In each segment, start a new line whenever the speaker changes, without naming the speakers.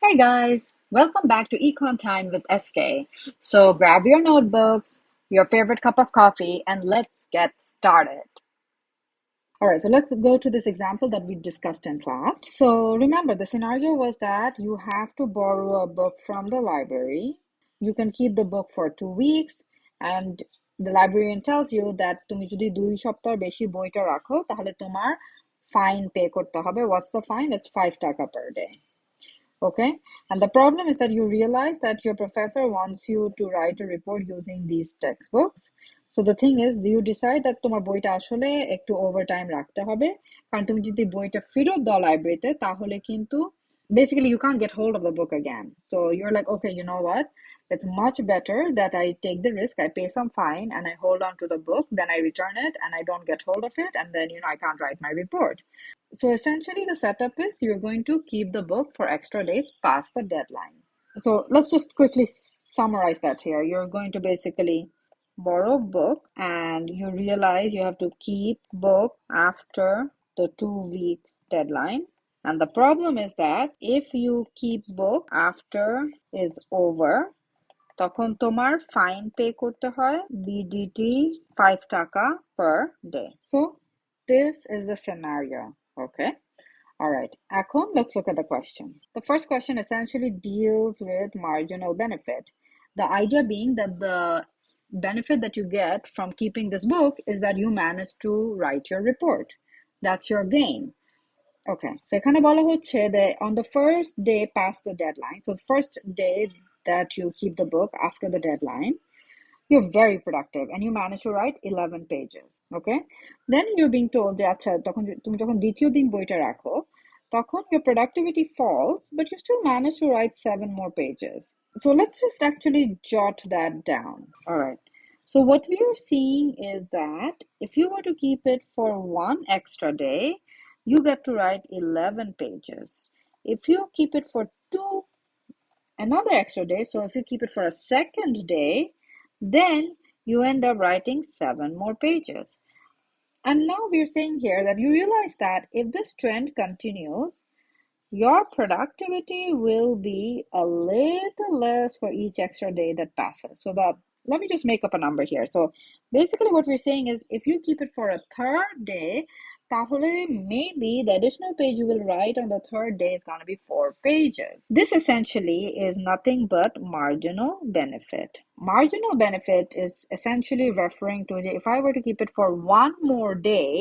Hey guys, welcome back to Econ Time with SK. So grab your notebooks, your favorite cup of coffee, and let's get started. All right, so let's go to this example that we discussed in class. So remember, the scenario was that you have to borrow a book from the library. You can keep the book for 2 weeks, and the librarian tells you that তুমি যদি 2 সপ্তাহ বেশি বইটা রাখো তাহলে তোমার fine pay করতে হবে. What's the fine? It's 5 টাকা per day. Okay, and the problem is that you realize that your professor wants you to write a report using these textbooks. So the thing is, you decide that তোমার বইটা আসলে একটু overtime রাখতে হবে, কারণ তুমি যদি বইটা ফেরত দাও লাইব্রেরিতে তাহলে কিন্তু basically you can't get hold of the book again. So you're like, okay, you know what, it's much better that I take the risk, I pay some fine and I hold on to the book, then I return it and I don't get hold of it, and then I can't write my report. So essentially the setup is you're going to keep the book for extra days past the deadline. So let's just quickly summarize that here. You're going to basically borrow book and you realize you have to keep book after the 2 week deadline. And the problem is that if you keep book after is over, তখন তোমার fine pay করতে হয় BDT 5 টাকা per day. So this is the scenario. Okay. All right. এখন let's look at the question. The first question essentially deals with marginal benefit. The idea being that the benefit that you get from keeping this book is that you manage to write your report. That's your gain. Okay, so এখানে বলা হচ্ছে that on the first day past the deadline, so the first day that you keep the book after the deadline, you're very productive and you manage to write 11 pages. Okay, then you're being told যে আচ্ছা তখন তুমি যখন দ্বিতীয় দিন বইটা রাখো তখন your productivity falls but you still manage to write 7 more pages. So let's just actually jot that down. All right, so what we are seeing is that if you were to keep it for one extra day, you get to write 11 pages. If you keep it for another extra day, so if you keep it for a second day, then you end up writing 7 more pages. And now we're saying here that you realize that if this trend continues, your productivity will be a little less for each extra day that passes. So let me just make up a number here. So basically what we're saying is if you keep it for a third day, তাহলে maybe the additional page you will write on the third day is going to be 4 pages. This essentially is nothing but marginal benefit. Marginal benefit is essentially referring to if I were to keep it for one more day,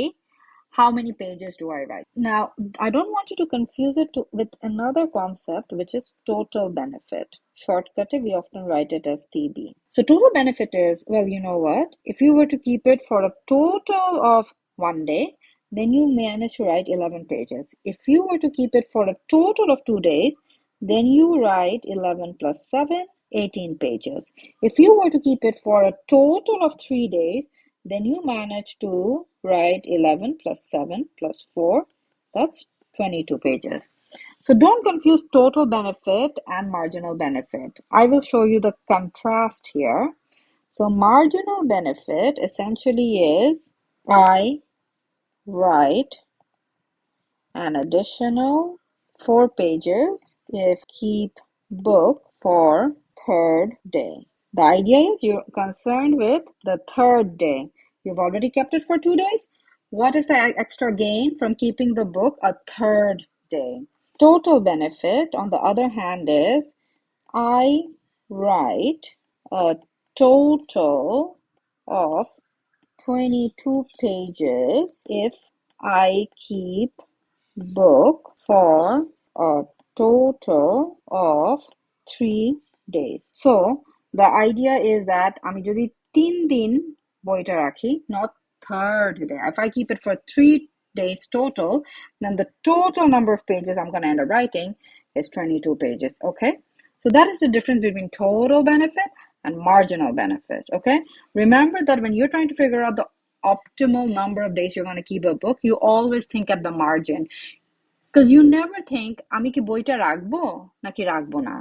how many pages do I write? Now, I don't want you to confuse it with another concept, which is total benefit. Shortcut, we often write it as TB. So total benefit is, well, you know what? If you were to keep it for a total of one day, then you manage to write 11 pages. If you were to keep it for a total of 2 days, then you write 11 plus 7, 18 pages. If you were to keep it for a total of 3 days, then you manage to write 11 plus 7 plus 4, that's 22 pages. So don't confuse total benefit and marginal benefit. I will show you the contrast here. So marginal benefit essentially is I write an additional 4 pages if keep book for third day. The idea is you're concerned with the third day. You've already kept it for 2 days. What is the extra gain from keeping the book a third day? Total benefit, on the other hand, is I write a total of 22 pages if I keep book for a total of 3 days. So the idea is that আমি যদি 3 দিন বইটা রাখি, not third day. If I keep it for 3 days total, then the total number of pages I'm going to end up writing is 22 pages. Okay, so that is the difference between total benefit and marginal benefit. Okay, remember that when you're trying to figure out the optimal number of days you're going to keep a book, you always think at the margin. Because you never think, আমি কি বইটা রাখবো নাকি রাখবো না?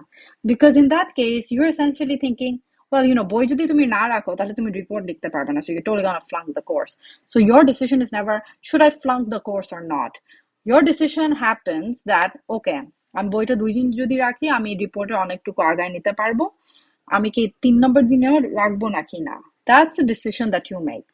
Because in that case, you're essentially thinking, well, বই যদি তুমি না রাখো তাহলে তুমি রিপোর্ট লিখতে পারবে না. So you're totally gonna flunk the course. So your decision is never, should I flunk the course or not? Your decision happens that, okay, আমি বইটা 2 দিন যদি রাখি, আমি রিপোর্টে অনেকটুকু আগায় নিতে পারবো। আমি কি 3 নম্বর দিনেও রাখবো নাকি না? That's the decision that you make.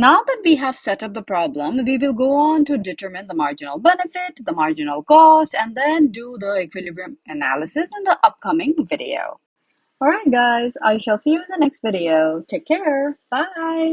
Now that we have set up the problem, we will go on to determine the marginal benefit, the marginal cost, and then do the equilibrium analysis in the upcoming video. Alright guys, I shall see you in the next video. Take care. Bye.